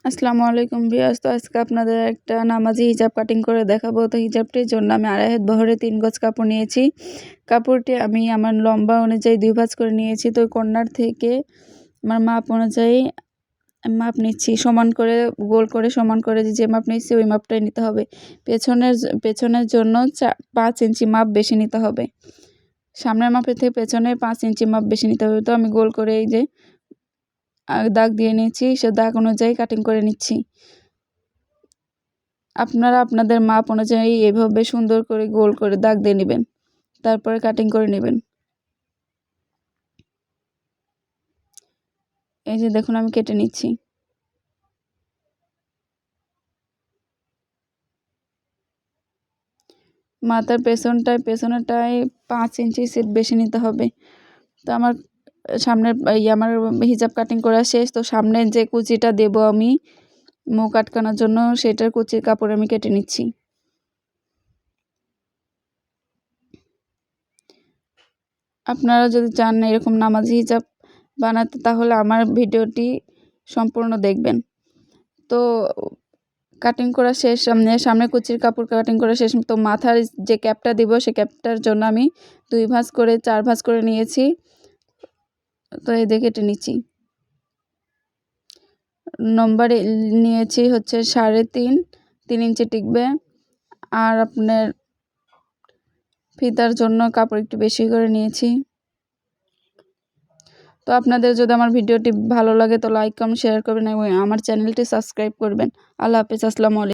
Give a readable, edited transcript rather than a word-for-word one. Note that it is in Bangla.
আসসালামু আলাইকুম ভিউয়ার্স। তো আজকে আপনাদের একটা নামাজি হিজাব কাটিং করে দেখাবো। তো হিজাবটির জন্য আমি আড়াই হাত বহরে 3 গজ কাপড় নিয়েছি। কাপড়টি আমি আমার লম্বা অনুযায়ী 2 ভাঁজ করে নিয়েছি। তো কর্নার থেকে আমার মাপ অনুযায়ী মাপ নিচ্ছি, সমান করে গোল করে সমান করে যে মাপ নিচ্ছি ওই মাপটাই নিতে হবে। পেছনের জন্য 5 ইঞ্চি মাপ বেশি নিতে হবে। সামনের মাপের থেকে পেছনে 5 ইঞ্চি মাপ বেশি নিতে হবে। তো আমি গোল করে এই যে দাগ দিয়ে নিয়েছি, সে দাগ অনুযায়ী কাটিং করে নিচ্ছি। আপনারা আপনাদের মাপ অনুযায়ী এভাবে সুন্দর করে গোল করে দাগ দিয়ে নেবেন, তারপরে কাটিং করে নেবেন। এই যে দেখুন আমি কেটে নিচ্ছি। মাথার পেছনেরটায় 5 ইঞ্চি সেট বেশি নিতে হবে। তো আমার আমার হিজাব কাটিং করা শেষ। তো সামনের যে কুচিটা দেব আমি মুখ আটকানোর জন্য, সেটার কুচির কাপড় আমি কেটে নিচ্ছি। আপনারা যদি চান এরকম নামাজি হিজাব বানাতে, তাহলে আমার ভিডিওটি সম্পূর্ণ দেখবেন। তো কাটিং করা শেষ, সামনে কুচির কাপড় কাটিং করা শেষ। তো মাথার যে ক্যাপটা দিব, সেই ক্যাপটার জন্য আমি 2 ভাঁজ করে 4 ভাঁজ করে নিয়েছি। তো এই দিয়ে কেটে নিচ্ছি। নম্বরে নিয়েছি হচ্ছে 3.5 ইঞ্চি টিকবে। আর আপনার ফিতার জন্য কাপড় একটু বেশি করে নিয়েছি। তো আপনাদের যদি আমার ভিডিওটি ভালো লাগে তো লাইক কমেন্ট শেয়ার করবেন এবং আমার চ্যানেলটি সাবস্ক্রাইব করবেন। আল্লাহ হাফেজ। আসসালামু আলাইকুম।